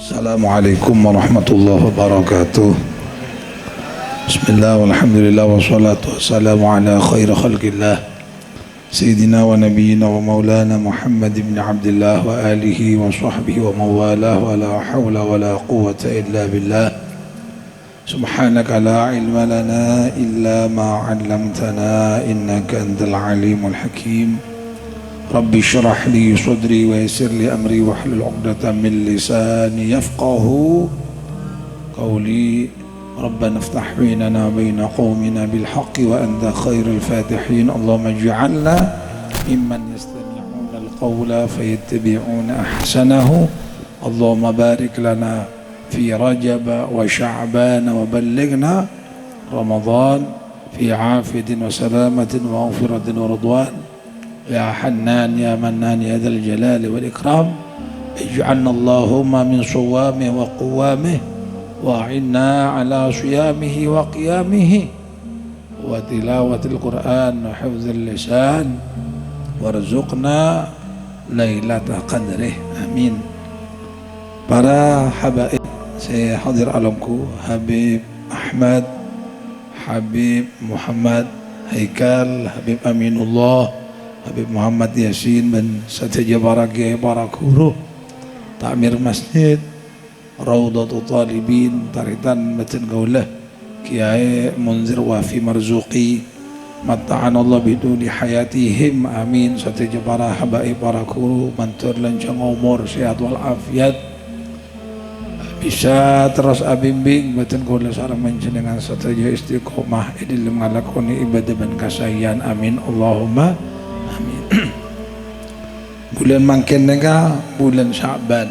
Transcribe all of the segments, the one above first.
Assalamualaikum warahmatullahi wabarakatuh. Bismillah walhamdulillah wassalatu wassalamu ala khairi khalqillah Sayyidina wa nabiyyina wa maulana Muhammad ibn Abdullah wa alihi wa sahbihi wa mawalah wa la hawla wa la quwwata illa billah. Subhanaka la ilma lana illa ma 'allamtana innaka antal alimul hakim. Rabbi syrah li sadri wa yassir li amri wahlul 'uqdatam min lisani yafqahu qawli. Rabbana iftah bainana wa baina qaumina bil haqqi wa anta khairul fatihin. Allahumma ij'alna mimman yastami'una al-qawla fayattabi'una ahsanahu. Allahumma barik lana fi Rajab wa Sya'ban wa ballighna Ramadan fi 'afiyatin wa salamatin wa maghfiratin wa ridwan. Ya Hannan ya Mannan ya Dzal Jalali wal Ikram, ij'alna Allahumma min shawamihi wa quwamihi wa a'inna ala siyamihi wa qiyamihi wa tilawatil Quran wa hifdzil lisan warzuqna lailatul qadrih, amin. Para habaib, saya hadir alamku, Habib Ahmad, Habib Muhammad Haikal, Habib Aminullah, Habib Muhammad Yasin bin Satya Baraki Barakuru, Ta'mir Masjid Raudatul Talibin Taritan Batin Gaulah, Kiai Munzir Wafi Marzuqi, matta'ana Allah biduni hayatihim, amin. Satya Jabara Habaib Barakuru, mantur lanjang umur, sehat wal afiat, bisa terus abimbing batin Gaulah sareng menjenengan satya istiqomah idil ngalakoni ibadah dan kasayan, amin Allahumma amin. Bulan mangken neka bulan Sya'ban,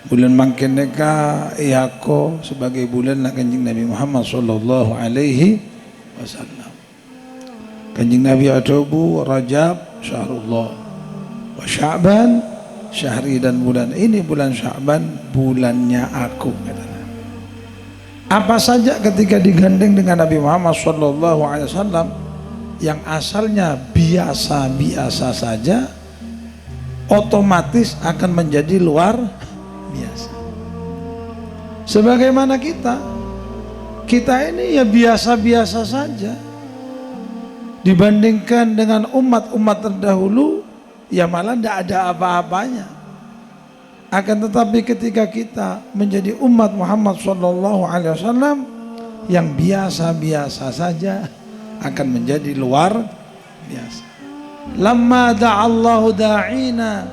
bulan mangken neka ihako sebagai bulan na Kanjeng Nabi Muhammad sallallahu alaihi wasallam. Kanjeng Nabi atubu Rajab syahrullah wa Sya'ban syahri, dan bulan ini bulan Sya'ban bulannya aku, katanya. Apa saja ketika digandeng dengan Nabi Muhammad sallallahu alaihi wasallam yang asalnya biasa-biasa saja, otomatis akan menjadi luar biasa. Sebagaimana kita ini ya biasa-biasa saja dibandingkan dengan umat-umat terdahulu, ya malah tidak ada apa-apanya. Akan tetapi ketika kita menjadi umat Muhammad SAW yang biasa-biasa saja, akan menjadi luar biasa. Lamma da'allahu da'ina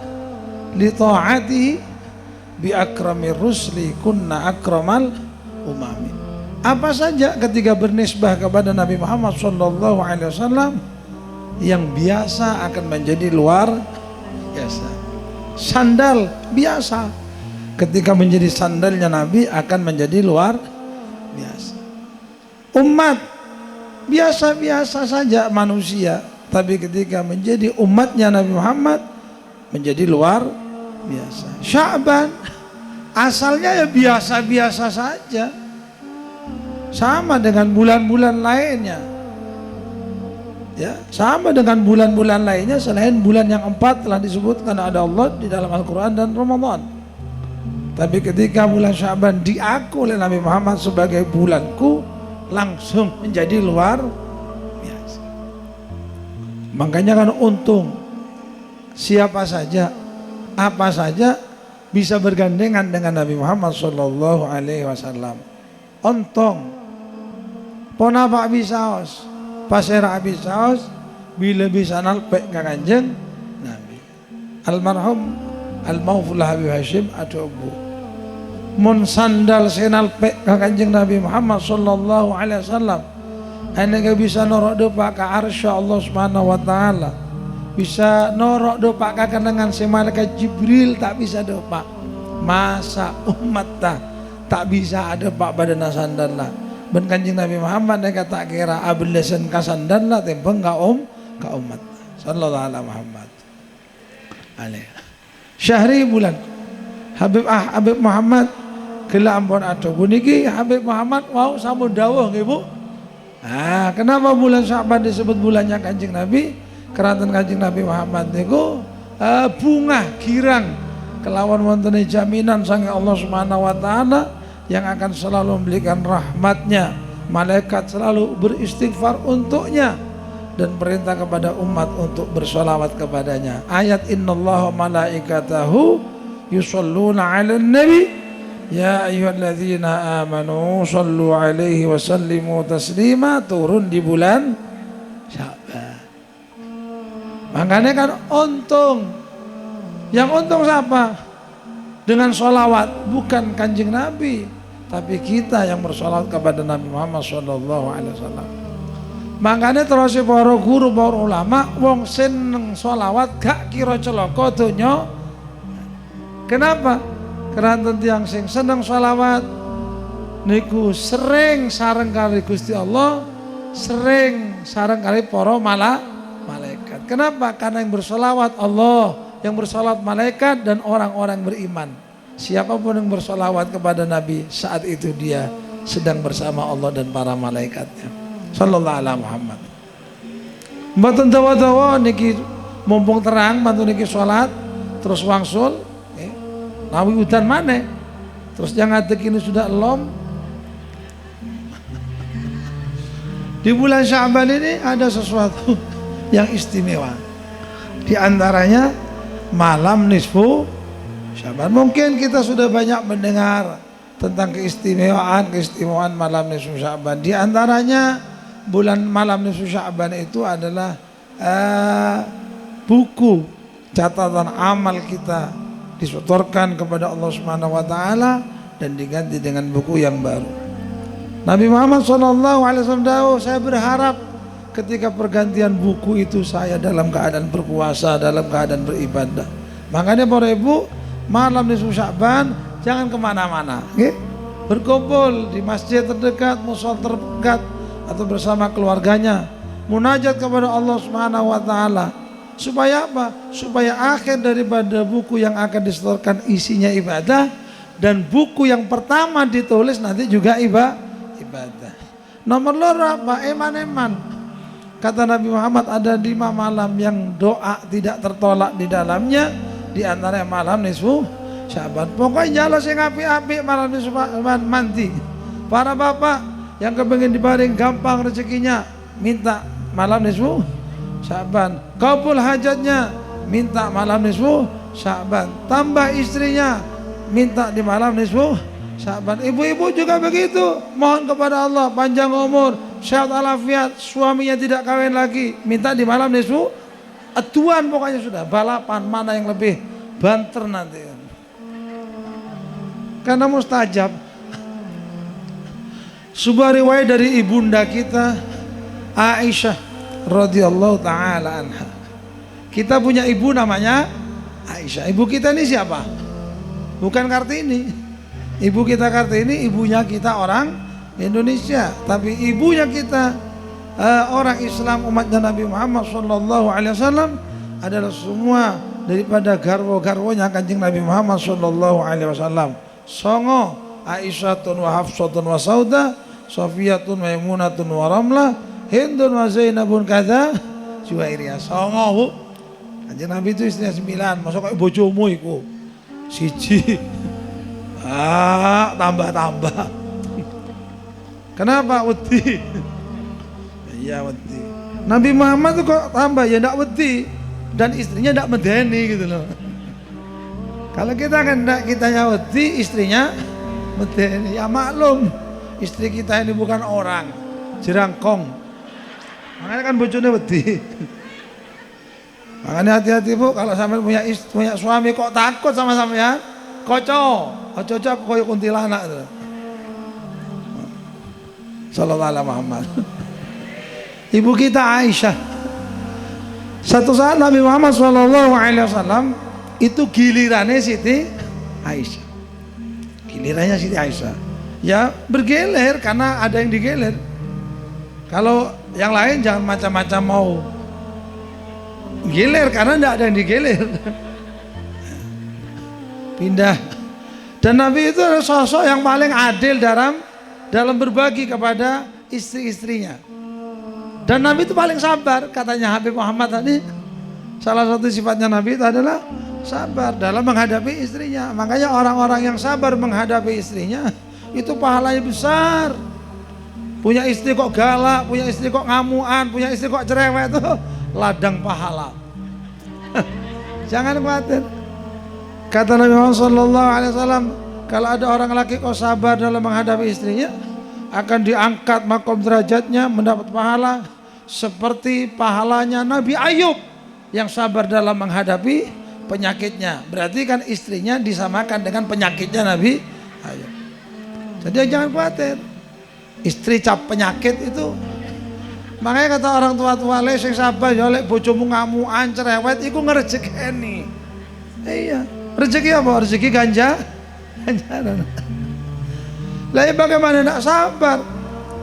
li ta'atihi bi akramir rusli kunna akramal umami. Apa saja ketika bernisbah kepada Nabi Muhammad sallallahu alaihi wasallam yang biasa akan menjadi luar biasa. Sandal biasa ketika menjadi sandalnya Nabi akan menjadi luar biasa. Umat biasa-biasa saja manusia, tapi ketika menjadi umatnya Nabi Muhammad menjadi luar biasa. Sya'ban asalnya ya biasa-biasa saja, sama dengan bulan-bulan lainnya, ya sama dengan bulan-bulan lainnya selain bulan yang 4 telah disebutkan ada Allah di dalam Al-Quran dan Ramadan. Tapi ketika bulan Sya'ban diaku oleh Nabi Muhammad sebagai bulanku, langsung menjadi luar biasa. Makanya kan untung siapa saja, apa saja bisa bergandengan dengan Nabi Muhammad sallallahu alaihi wasallam. Ontong pona Pak Bisaos, pasera Bisaos bila bisa nalpek ka Kanjeng Nabi. Almarhum Al-Mauful Habib Hashim atubu mun sandal senal pek ka Kanjeng Nabi Muhammad sallallahu alaihi wasallam, ane gak bisa norok depak ka arsy Allah Subhanahu wa taala, bisa norok depak ka kenangan si malaikat Jibril, tak bisa depak. Masa umat tak bisa ada pak badan sandal lah. Ben Kanjeng Nabi Muhammad dia tak kira ablesan ka sandal lah tempeng ka umat sallallahu alaihi Muhammad alaihi. Syahri bulan Habib Muhammad kila ampun atuh niki Habib Muhammad mau samu dawuh nggih Bu. Kenapa bulan Sya'ban disebut bulannya Kanjeng Nabi? Keranten Kanjeng Nabi Muhammad niku bunga girang kelawan wonten jaminan sange Allah Subhanahu wa taala yang akan selalu memberikan rahmatnya. Malaikat selalu beristighfar untuknya dan perintah kepada umat untuk bersolawat kepadanya. Ayat innallaha malaikatahu yusholluna 'alan nabi ya ayyuhalladzina amanu shollu 'alaihi wa sallimu taslima turun di bulan Sya'ban. Makanya kan untung. Yang untung siapa? Dengan sholawat, bukan kanjeng Nabi, tapi kita yang bersolawat kepada Nabi Muhammad SAW. Makanya terus para guru, para ulama, wong seneng sholawat gak kira celaka donya. Kenapa? Karena yang sing seneng sholawat niku sering sareng kali Gusti Allah, sering sareng kali para malaikat. Kenapa? Karena yang bersolawat Allah, yang bersolawat malaikat dan orang-orang beriman. Siapapun yang bersolawat kepada Nabi saat itu dia sedang bersama Allah dan para malaikatnya. Sallallahu alaihi Muhammad. Mboten dawa-dawa niki mumpung terang bantu niki sholat terus wangsul nawi udan maneh. Terus yang ngadeg ini sudah elom. Di bulan Sya'ban ini ada sesuatu yang istimewa. Di antaranya malam nisfu Sya'ban. Mungkin kita sudah banyak mendengar tentang keistimewaan malam nisfu Sya'ban. Di antaranya bulan malam nisfu Sya'ban itu adalah buku catatan amal kita disetorkan kepada Allah Subhanahu wa taala dan diganti dengan buku yang baru. Nabi Muhammad SAW, saya berharap ketika pergantian buku itu saya dalam keadaan berpuasa, dalam keadaan beribadah. Makanya para ibu, malam nisfu Sya'ban jangan kemana-mana, berkumpul di masjid terdekat, mushol terdekat, atau bersama keluarganya munajat kepada Allah Subhanahu wa taala. Supaya apa? Supaya akhir daripada buku yang akan disetorkan isinya ibadah, dan buku yang pertama ditulis nanti juga ibadah. Nomor loro apa? Eman-eman. Kata Nabi Muhammad ada 5 malam yang doa tidak tertolak di dalamnya, di antara malam nisfu Sya'ban. Pokoknya jalo sing apik-apik malam nisfu Sya'ban manti. Para bapak yang kepengin diparing gampang rezekinya minta malam nisfu Sya'ban. Kabul hajatnya minta malam nisfu Sya'ban. Tambah istrinya minta di malam nisfu Sya'ban. Ibu-ibu juga begitu, mohon kepada Allah panjang umur, sehat walafiat, suaminya tidak kawin lagi, minta di malam nisfu. Aduan pokoknya sudah, balapan mana yang lebih banter nanti. Karena mustajab. Sebuah riwayat dari ibunda kita Aisyah radhiyallahu taala anha. Kita punya ibu namanya Aisyah. Ibu kita ini siapa? Bukan Kartini. Ibu kita Kartini, ibunya kita orang Indonesia, tapi ibunya kita orang Islam umatnya Nabi Muhammad sallallahu alaihi wasallam adalah semua daripada garwo-garwonya Kanjeng Nabi Muhammad sallallahu alaihi wasallam. Songo Aisyatun wa Hafsatun wa Sauda, Sofiyatun Maimunatun wa Ramlah, Hindun wa Zainabun kada Juwairiyah. Songo Bu. Kanjeng Nabi itu istrinya 9, masa kok bojomu iku siji. Tambah-tambah. Kenapa wedi? Iya wedi. Nabi Muhammad itu kok tambah ya ndak wedi dan istrinya ndak medeni gitu loh. Kalau kita kan ndak kitanya wedi, istrinya medeni. Ya maklum, istri kita ini bukan orang, jerangkong. Makanya kan bojone wedi. Makanya hati-hati Bu, kalau sampai punya suami kok takut sama sampean, koco koyo kuntilanak itu. Sallallahu alaihi Muhammad. Ibu kita Aisyah. Satu saat Nabi Muhammad sallallahu alaihi wasallam itu gilirannya Siti Aisyah. Gilirannya Siti Aisyah. Ya bergeler karena ada yang digeler. Kalau yang lain jangan macam-macam mau giler karena tidak ada yang digeler. Pindah. Dan Nabi itu adalah sosok yang paling adil dalam berbagi kepada istri-istrinya. Dan Nabi itu paling sabar, katanya Habib Muhammad tadi. Salah satu sifatnya Nabi itu adalah sabar dalam menghadapi istrinya. Makanya orang-orang yang sabar menghadapi istrinya itu pahalanya besar. Punya istri kok galak, punya istri kok ngamuan, punya istri kok cerewet, itu ladang pahala. Jangan khawatir. Kata Nabi Muhammad SAW, kalau ada orang laki kok sabar dalam menghadapi istrinya, akan diangkat makom derajatnya, mendapat pahala seperti pahalanya Nabi Ayub yang sabar dalam menghadapi penyakitnya. Berarti kan istrinya disamakan dengan penyakitnya Nabi Ayub. Jadi jangan khawatir. Istri cap penyakit itu, makanya kata orang tua-tua le sing sabar ya lek bojomu ngamukan cerewet iku ngrejekeni. Iya, rezeki apa? Rezeki ganjaran. Lah bagaimana nak sabar?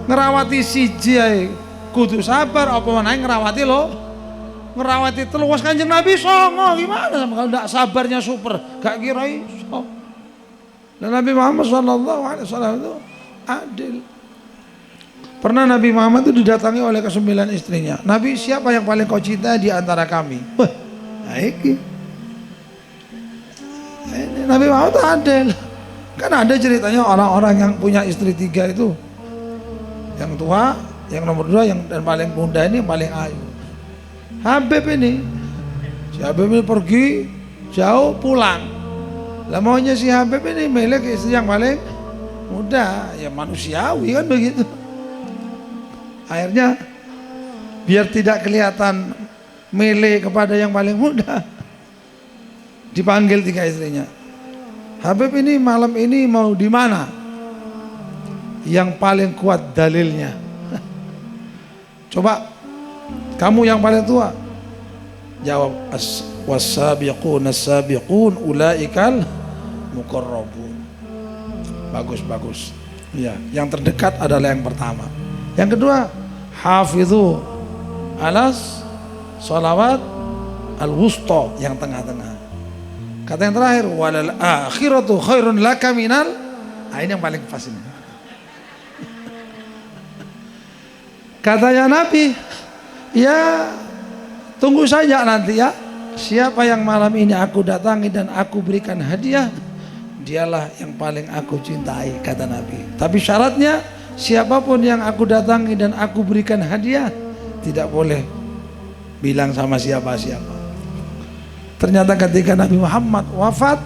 Ngerawati siji ae kudu sabar, apa meneh ngerawati lo? Ngerawati telu wis Kanjeng Nabi songo gimana kalau ndak sabarnya super, gak kira iso. Dan Nabi Muhammad SAW itu adil. Pernah Nabi Muhammad itu didatangi oleh ke-9 istrinya. Nabi, siapa yang paling kau cinta di antara kami? Wah, ini Nabi Muhammad itu adil. Kan ada ceritanya orang-orang yang punya istri 3 itu, yang tua, yang nomor 2, dan paling muda ini yang paling ayu. Habib ini, si Habib ini pergi jauh pulang. Lah maunya si Habib ini milik istri yang paling muda, ya manusiawi kan begitu. Akhirnya biar tidak kelihatan milik kepada yang paling muda, dipanggil 3 istrinya. Habib ini malam ini mau di mana? Yang paling kuat dalilnya. Coba kamu yang paling tua. Jawab, was-sabiqun as-sabiqun ulaikal muqarrabun. Bagus. Ya, yang terdekat adalah yang pertama. Yang kedua, hafidhu alas sholawat al-wusta, yang tengah-tengah. Kata yang terakhir, walal akhiratu khairun laka minal. Ini yang paling pas ini. Katanya Nabi, ya tunggu saja nanti ya. Siapa yang malam ini aku datangi dan aku berikan hadiah, dialah yang paling aku cintai, kata Nabi. Tapi syaratnya, siapapun yang aku datangi dan aku berikan hadiah, tidak boleh bilang sama siapa-siapa. Ternyata ketika Nabi Muhammad wafat,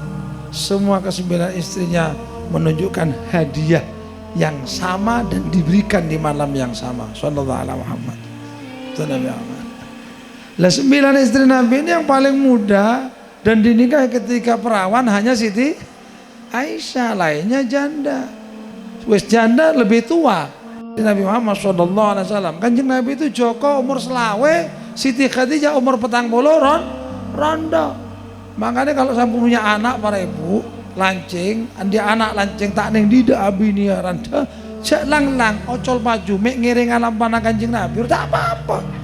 semua ke-9 istrinya menunjukkan hadiah yang sama dan diberikan di malam yang sama. Sallallahu alaihi Muhammad. Nabi Muhammad. Lah 9 istri Nabi ini yang paling muda dan dinikahi ketika perawan hanya Siti Aisyah, lainnya janda. Wis janda lebih tua. Nabi Muhammad sallallahu alaihi wasallam. Kanjeng Nabi itu Joko umur selawe, Siti Khadijah umur 40 rondo. Makanya kalau sampai punya anak para ibu lancing, andi anak lancing tak neng dida abini ya randa, cek lang ocol maju mek ngiring alam panah Kanjeng Nabi, tak apa-apa.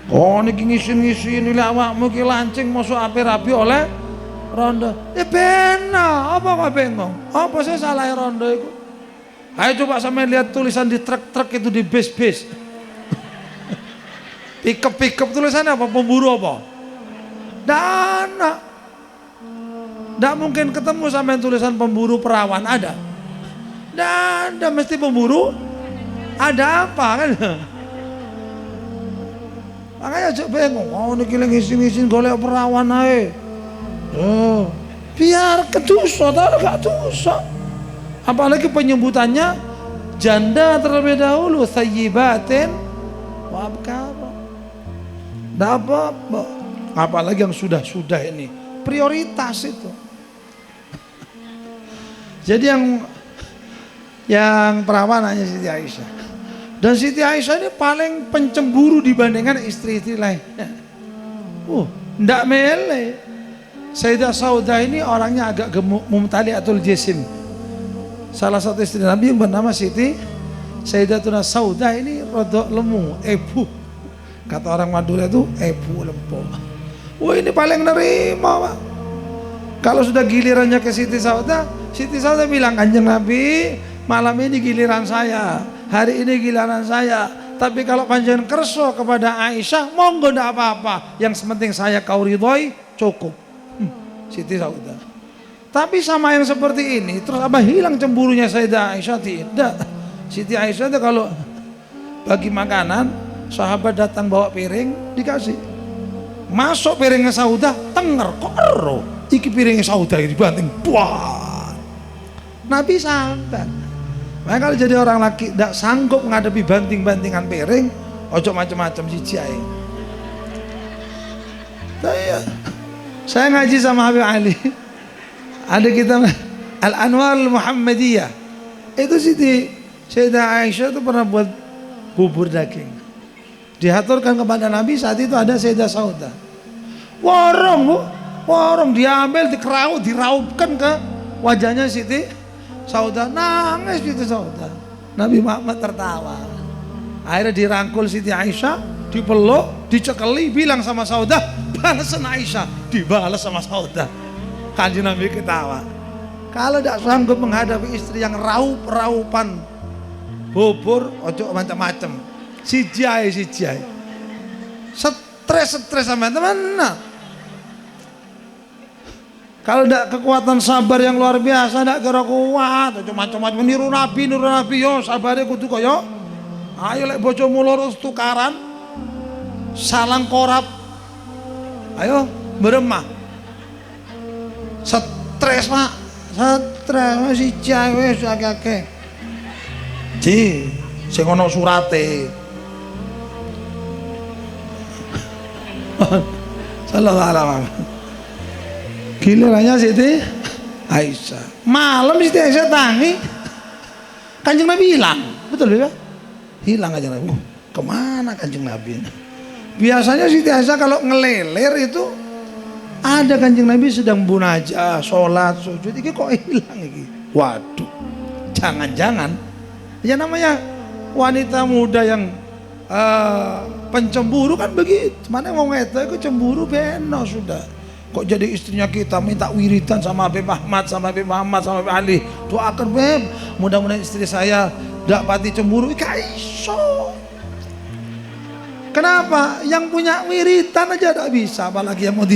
Oh niki ngisin ini awakmu ki lancing masuk api rapi oleh rondo. Bena, apa kok bengong? Apa saya salah rondo itu? Ayo coba sampai lihat tulisan di truk-truk itu, di bis-bis. Pickup tulisannya apa? Pemburu apa? Dana. Tidak mungkin ketemu sama tulisan pemburu perawan, ada? Ada, mesti pemburu. Ada apa kan? Makanya coba bengong. Oh ini ngisin golek perawan aja. Oh, biar kedusa, tahu gak dosa. Apalagi penyebutannya janda terlebih dahulu, sayyibatin wa abkara. Tidak apa-apa. Apalagi yang sudah ini prioritas itu. Jadi yang perawan hanya Siti Aisyah. Dan Siti Aisyah ini paling pencemburu dibandingkan istri-istri lainnya. Ndak mele. Sayyidah Saudah ini orangnya agak gemuk, mumtali'atul jisim. Salah satu istri Nabi yang bernama Siti Sayyidatuna Saudah ini rodok lemu, ebu. Kata orang Madura itu ebu lempo. Wah ini paling nerima Pak. Kalau sudah gilirannya ke Siti Saudah bilang, Kanjeng Nabi malam ini giliran saya, hari ini giliran saya. Tapi kalau panjenengan kerso kepada Aisyah, monggo ndak apa-apa. Yang penting saya kau ridhoi, cukup. Siti Saudah. Tapi sama yang seperti ini, terus apa hilang cemburunya Sayyidah Aisyah? Tidak. Siti Aisyah itu kalau bagi makanan, sahabat datang bawa piring, dikasih. Masuk piringnya Saudah, tenger, kok ero? Iki piringnya Saudah dibanting, buat. Nabi sabar. Makanya kalau jadi orang laki tidak sanggup menghadapi banting-bantingan piring, ojo macam-macam siji ae. Saya ngaji sama Habib Ali. Ada kita Al-Anwar Al-Muhammadiyah. Itu Sayyidah Aisyah itu pernah buat bubur daging. Diaturkan kepada Nabi, saat itu ada Sayyidah Saudah. Warung Bu, warung diambil, dikeraut, diraupkan ke wajahnya Siti Saudah. Nangis Siti Saudah. Nabi Muhammad tertawa. Akhirnya dirangkul Siti Aisyah, dipeluk, dicekeli, bilang sama Saudah, balasan Aisyah, dibalas sama Saudah. Kanjeng Nabi ketawa. Kalau tidak sanggup menghadapi istri yang raup-raupan bubur, ojo macam-macam. Siji ae. Stres sama teman. Nah. Kalau tidak kekuatan sabar yang luar biasa, tidak kira kuat, ojo macam-macam. Niru Nabi yo, sabare kudu koyo. Ayo lek bojomu loro tukaran, salang korap. Ayo beremah. Stres Pak, stres si cewek akeh-akeh. Ji, sing ono surate. Sallallahu alaihi wasallam. Gilirannya Siti Aisyah. Malam Siti Aisyah tangi. Kanjeng Nabi hilang. Betul ya? Hilang Kanjeng Nabi. Kemana Kanjeng Nabi? Biasanya Siti Aisyah kalau ngeleler itu ada Kanjeng Nabi sedang munajah, sholat, sujud, ini kok hilang ini? Waduh, jangan-jangan ya namanya wanita muda yang pencemburu kan begitu. Mana mau ngeta itu cemburu beno sudah. Kok jadi istrinya kita minta wiridan sama Habib Ahmad, sama Habib Muhammad, sama Habib Ali. Doakan Beb, mudah-mudahan istri saya tidak pati cemburu. Iso. Kenapa? Yang punya wiridan aja tidak bisa, apalagi yang mau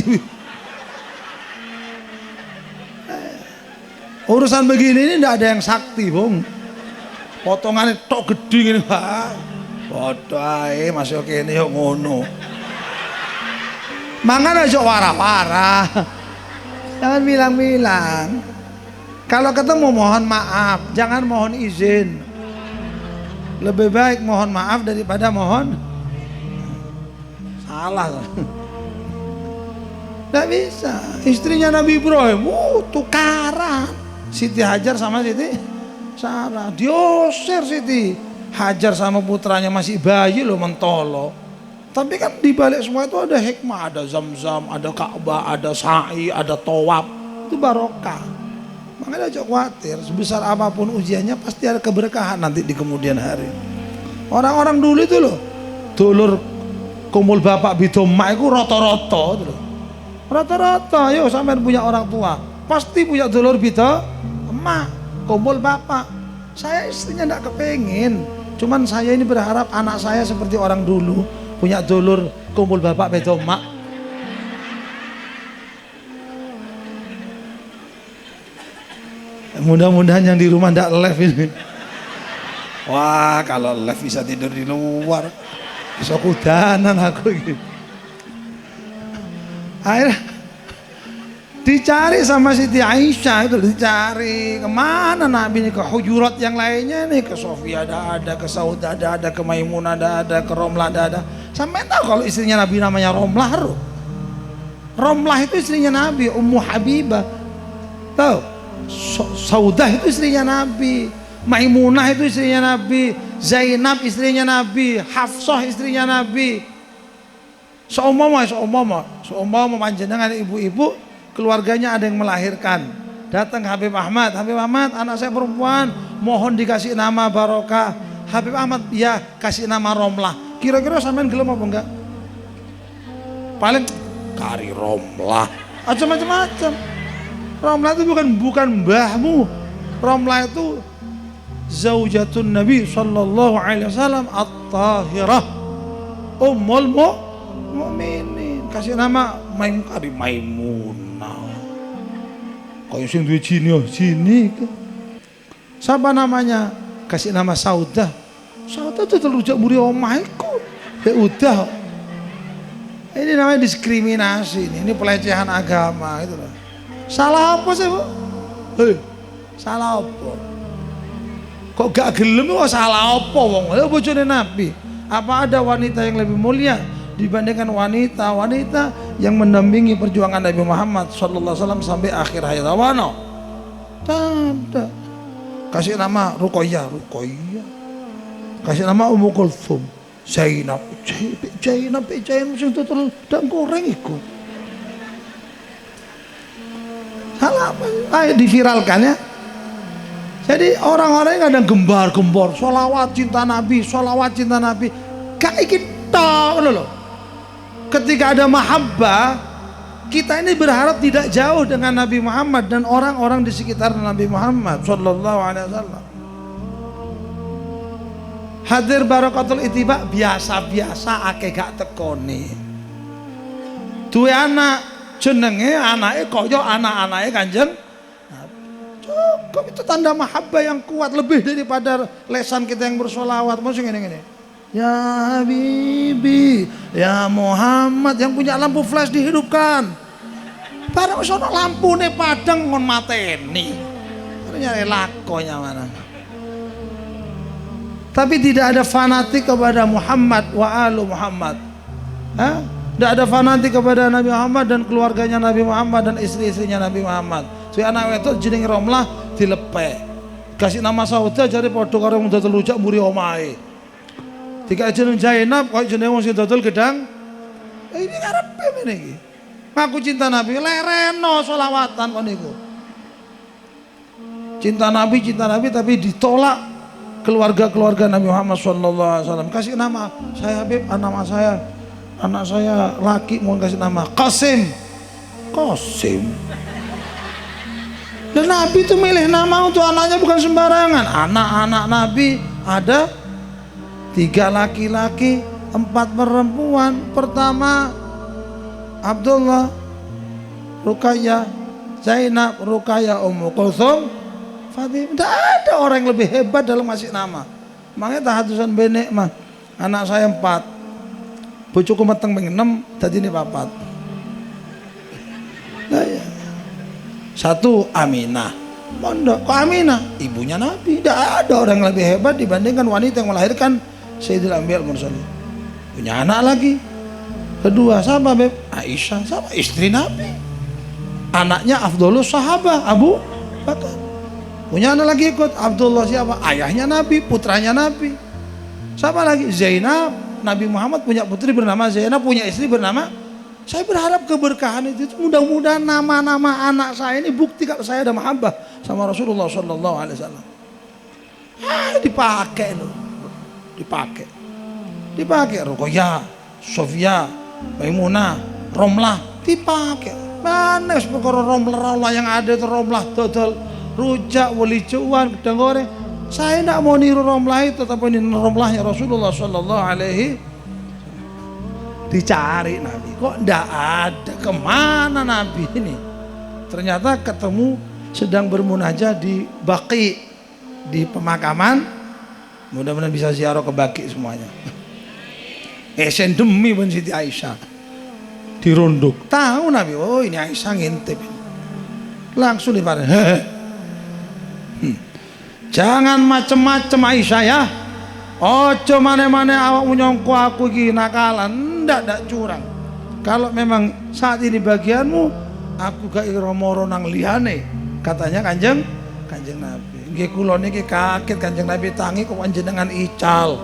urusan begini ini tidak ada yang sakti, Bung. Potongannya tok gede gini, Pak. Bodoh ae masuk kene yo ngono. Mangan aja warah-warah. Jangan bilang-bilang. Kalau ketemu mohon maaf, jangan mohon izin. Lebih baik mohon maaf daripada mohon salah. Tidak bisa. Istrinya Nabi Ibrahim, tukaran. Siti Hajar sama Siti Sarah, diusir Siti Hajar sama putranya masih bayi loh, mentolo. Tapi kan dibalik semua itu ada hikmah, ada Zam-Zam, ada Ka'bah, ada sa'i, ada tawaf. Itu barokah. Makanya jangan khawatir, sebesar apapun ujiannya pasti ada keberkahan nanti di kemudian hari. Orang-orang dulu itu loh, dulur kumpul bapak bidomah itu rata-rata itu loh. Rata-rata, yuk sampean punya orang tua, pasti punya dulur bida emak, kumpul bapak. Saya istrinya tidak kepengin, cuman saya ini berharap anak saya seperti orang dulu, punya dulur kumpul bapak beda emak. Mudah-mudahan yang di rumah tidak live ini. Wah, kalau live bisa tidur di luar, bisa kudanan aku gitu. Akhirnya dicari sama Siti Aisyah itu, dicari kemana Nabi ini, ke hujurat yang lainnya nih, ke Sofia ada, ke Saudah ada, ke Maimunah ada, ke Romlah ada. Sampai tahu kalau istrinya Nabi namanya Romlah. Romlah itu istrinya Nabi, Ummu Habibah. Tahu? Saudah itu istrinya Nabi, Maimunah itu istrinya Nabi, Zainab istrinya Nabi, Hafsah istrinya Nabi. Seumpama panjenengan ibu-ibu keluarganya ada yang melahirkan, datang Habib Ahmad, anak saya perempuan, mohon dikasih nama barokah. Habib Ahmad, ya kasih nama Romlah. Kira-kira sampean gelem apa enggak? Paling kari Romlah, macam-macam. Romlah itu bukan mbahmu. Romlah itu zaujatun Nabi sallallahu alaihi wasallam at-tahirah, ummul mu'minin. Kasih nama Maimunah. Kok sing duwe jini. Siapa namanya? Kasih nama Saudah. Saudah itu rujak muri omahku. Ya udah. Ini namanya diskriminasi. Ini pelecehan agama gitu loh. Salah apa sih, Bu? Salah apa? Kok gak gelem kok salah apa wong? Lha bojone Nabi. Apa ada wanita yang lebih mulia dibandingkan wanita-wanita yang mendampingi perjuangan Nabi Muhammad sallallahu alaihi wasallam sampai akhir hayat awano? Tidak. Kasih nama Ruqayyah. Kasih nama Ummu Kulthum. Zainab sing tutul ndang goreng iku. Salah apa? Ayo diviralkan ya. Jadi orang-orang yang kadang gembar-gembor sholawat cinta Nabi. Gak ingin tahu loh. Ketika ada mahabbah, kita ini berharap tidak jauh dengan Nabi Muhammad dan orang-orang di sekitar Nabi Muhammad sallallahu alaihi wasallam. Hadir barakatul ittiba biasa-biasa akeh gak tekoni. Duwe anak jenenge anake kaya anak-anake Kanjeng. Cukup itu tanda mahabbah yang kuat lebih daripada lesan kita yang bersolawat. Maksudnya ngene-ngene. Ya Habibi, ya Muhammad, yang punya lampu flash dihidupkan. Barang sono lampune padang ngon mateni. Nyari lakonya mana. Tapi tidak ada fanatik kepada Muhammad wa alu Muhammad. Tidak ada fanatik kepada Nabi Muhammad dan keluarganya Nabi Muhammad dan istri-istrinya Nabi Muhammad. Si anak wedok jeneng Romlah dilepek. Kasih nama Saudah jare padha karo wong dodol rujak muri omahe. Dikasih jeneng Zainab kok jeneng wong sing dodol gedang. Ini karepe ngene iki. Ngaku cinta Nabi lereno selawatan kon niku. Cinta Nabi tapi ditolak keluarga Nabi Muhammad sallallahu alaihi wasallam. Kasih nama saya Habib, anak saya laki mau kasih nama Qasim. Dan Nabi itu milih nama untuk anaknya bukan sembarangan. Anak-anak Nabi ada 3 laki-laki, 4 perempuan. Pertama Abdullah, Ruqayyah, Zainab, Ruqayyah, Ummu Kulthum, Fatimah. Tidak ada orang yang lebih hebat dalam ngasih nama. Makanya tahatusan benek mah. Anak saya 4, bojoku meteng ping 6, dadi ini 4. Nah, ya. 1 Aminah. Mondok kok Aminah? Ibunya Nabi. Tidak ada orang yang lebih hebat dibandingkan wanita yang melahirkan Sayyidul Anbiya wal Mursalin. Punya anak lagi. Kedua siapa, Beb? Aisyah, sama istri Nabi. Anaknya Afdhalus Sahabah, Abu Bakar. Punya anak lagi ikut Abdullah siapa? Ayahnya Nabi, putranya Nabi. Siapa lagi? Zainab. Nabi Muhammad punya putri bernama Zainab, punya istri bernama. Saya berharap keberkahan itu mudah-mudahan nama-nama anak saya ini bukti kalau saya ada mahabbah sama Rasulullah sallallahu alaihi wasallam. Dipakai loh. Dipakai Ruqayyah, Sofia, Maimunah, Romlah dipakai. Mana perkara Romlah yang ada itu Romlah dodol rujak, walijuan, gedang goreng. Saya tidak mau niru Romlah itu, tapi ini Romlahnya Rasulullah sallallahu alaihi. Dicari Nabi, kok tidak ada, kemana Nabi ini? Ternyata ketemu sedang bermunajat di Baqi, di pemakaman. Mudah-mudahan bisa ziarah ke Baqi semuanya. Esen demi pun Siti Aisyah dirunduk, tahu Nabi, oh ini Aisyah ngintip, langsung diparin. Jangan macem-macem Aisyah ya. Ojo mane-mane awak nyongko aku iki nakalan, ndak curang. Kalau memang saat ini bagianmu, aku gak iromoro nang liyane, katanya Kanjeng Nabi. Nggih kula niki kaget Kanjeng Nabi tangi kok panjenengan ical.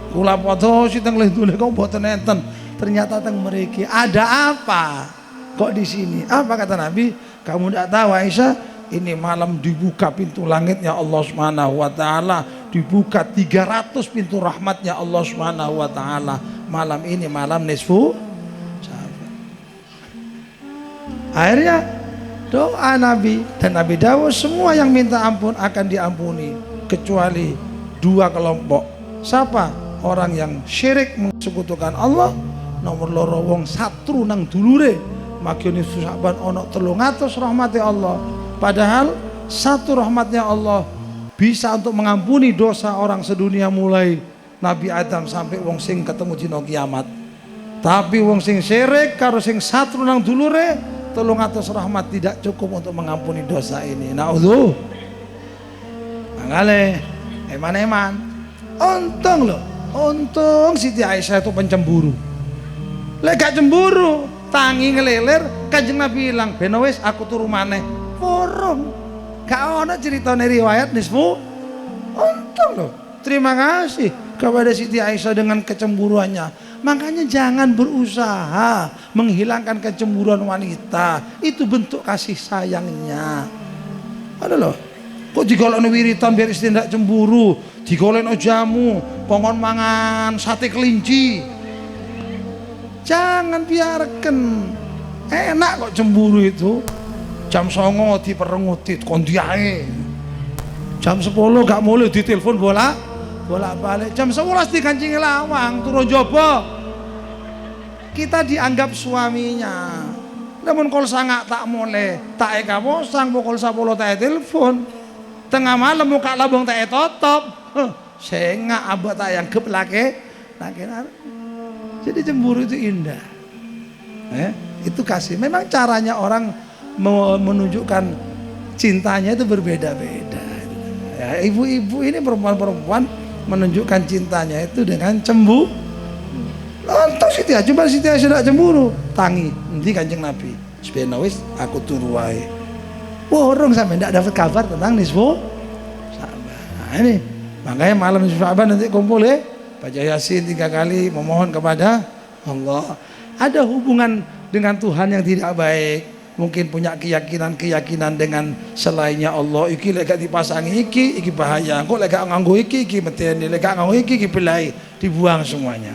Kula padha sing teng lendune kok mboten enten. Ternyata teng mriki ada apa? Kok di sini? Apa kata Nabi? Kamu ndak tahu Aisyah, ini malam dibuka pintu langitnya Allah Subhanahu wa taala, dibuka 300 pintu rahmatnya Allah Subhanahu wa taala. Malam ini malam nisfu Sya'ban. Akhirnya doa Nabi dan Nabi Dawud, semua yang minta ampun akan diampuni kecuali 2 kelompok. Siapa? Orang yang syirik mensekutukan Allah, nomor loro wong satru nang dulure. Magi nisfu Sya'ban ana 300 rahmati Allah. Padahal satu rahmatnya Allah bisa untuk mengampuni dosa orang sedunia mulai Nabi Adam sampai wong sing ketemu dina kiamat. Tapi wong sing syirik karo sing satru nang dulure 300 rahmat tidak cukup untuk mengampuni dosa ini. Naudzu. Mangale eman-eman. Untung loh, untung Siti Aisyah itu pencemburu. Lek gak cemburu, tangi ngeleler, Kanjeng Nabi bilang, "Ben wis aku turu maneh." Porong. Gak ono ceritane riwayat nisfu. Untung loh. Terima kasih kepada Siti Aisyah dengan kecemburuannya. Makanya jangan berusaha menghilangkan kecemburuan wanita. Itu bentuk kasih sayangnya. Ada loh. Kok digolekno wiritan biar istri ndak cemburu, digolekno jamu, pongon mangan sate kelinci. Jangan biarkan. Enak kok cemburu itu. Jam 09.00 diperenguti kondi ae. Jam 10 gak boleh ditelepon bolak-balik. Jam 11 dikancingi lawang turun jobo. Kita dianggap suaminya. Namun kalau sangat tak boleh, tak eka posang, pokol sapolo tak telepon. Tengah malam muka labung tak tutup. Sengak abah tak yang keplake. Jadi cemburu itu indah. Itu kasih. Memang caranya orang menunjukkan cintanya itu berbeda-beda. Ya, ibu-ibu ini perempuan-perempuan menunjukkan cintanya itu dengan cemburu. Lantas Siti Aisyah, coba Siti Aisyah tidak cemburu, tangi, nanti Kanjeng Nabi. Sebenarnya wis aku turu wae. Orang sampai tidak dapat kabar tentang nisfu Sya'ban. Nah ini, makanya malam nisfu Sya'ban nanti kumpul baca Yasin 3 kali, memohon kepada Allah. Ada hubungan dengan Tuhan yang tidak baik. Mungkin punya keyakinan dengan selainnya Allah. Iki lek gak dipasangi iki bahaya. Kok lek gak nganggo iki meteni, lek gak nganggo iki belai, dibuang semuanya.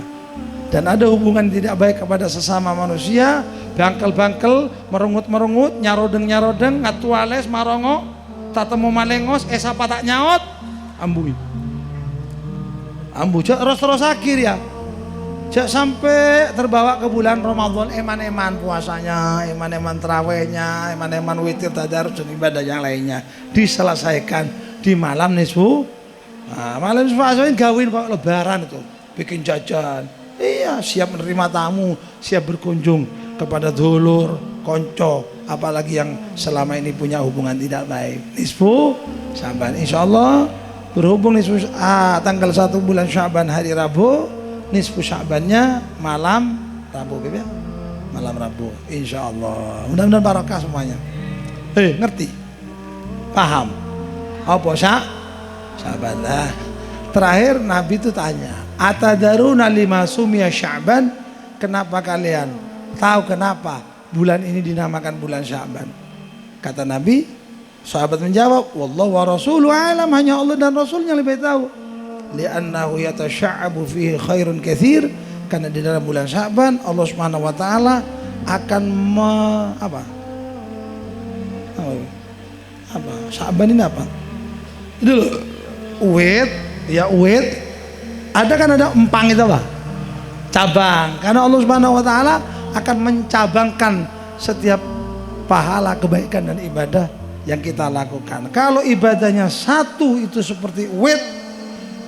Dan ada hubungan tidak baik kepada sesama manusia, bangkel-bangkel, merengut-merengut, nyarodeng-nyarodeng, ngatuales marongo, tatemu malengos, apa tak nyaot, ambui. Ambu terus akhir ya. Jak sampai terbawa ke bulan Ramadan, eman-eman puasanya, eman-eman terawihnya, eman-eman witir, tadarus dan ibadah yang lainnya diselesaikan di malam nisfu. Nah, malam nisfu Sya'ban gawin kok lebaran itu, bikin jajan. Iya, siap menerima tamu, siap berkunjung kepada dulur, konco, apalagi yang selama ini punya hubungan tidak baik. Nisfu Sya'ban, insyaallah berhubung nisfu tanggal 1 bulan Sya'ban hari Rabu. Nisfu Sya'bannya malam Rabu ya? Malam Rabu insyaallah. Mudah-mudahan barakah semuanya. Ngerti? Paham? Apa Sya'ban lah. Terakhir Nabi itu tanya, "Atadaruna lima sumiya Sya'ban?" Kenapa kalian tahu kenapa bulan ini dinamakan bulan Sya'ban? Kata Nabi, sahabat menjawab, "Wallahu wa rasuluhu alam." Hanya Allah dan Rasulnya lebih tahu. Li'annahu yatasya'abu fihi khairun katsir, karena di dalam bulan Sya'ban Allah Subhanahu wa taala akan apa? Sya'ban ini apa? Itu uwit, ya uwit. Ada kan ada empang itu apa? Cabang. Karena Allah Subhanahu wa taala akan mencabangkan setiap pahala kebaikan dan ibadah yang kita lakukan. Kalau ibadahnya satu itu seperti uwit,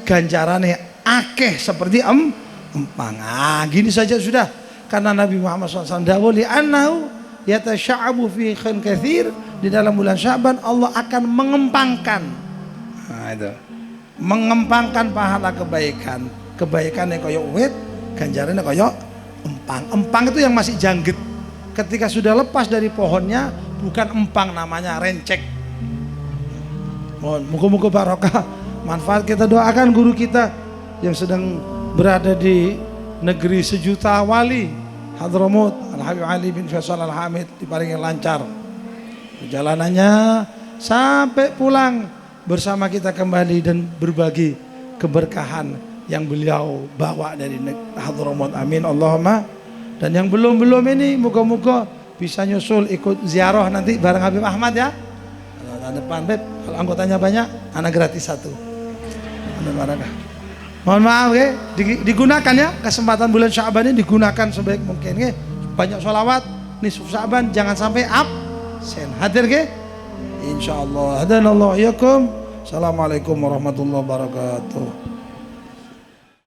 ganjarannya akeh seperti empang. Gini saja sudah. Karena Nabi Muhammad SAW dawuh li'annahu yatasya'abu fi khair katsir, di dalam bulan Sya'ban Allah akan mengempangkan. Itu. Mengempangkan pahala kebaikan. Kebaikannya koyo uwit, ganjarannya koyo empang. Empang itu yang masih jangget. Ketika sudah lepas dari pohonnya, bukan empang, namanya rencek. Mohon muga-muga barokah. Manfaat. Kita doakan guru kita yang sedang berada di negeri sejuta wali, Hadramut, Al-Habib Ali bin Faisal Al-Hamid, diparingi lancar perjalanannya sampai pulang bersama kita kembali dan berbagi keberkahan yang beliau bawa dari Hadramut. Amin Allahumma. Dan yang belum ini moga-moga bisa nyusul ikut ziarah nanti bareng Habib Ahmad ya. Tahun depan Beb, kalau anggotanya banyak, anak gratis 1. Mohon maaf digunakan ya kesempatan bulan Sya'ban ini, digunakan sebaik mungkin banyak sholawat nisfu Sya'ban, jangan sampai absen. Hadir insyaallah. Hadanallahu iyyakum. Assalamualaikum warahmatullahi wabarakatuh.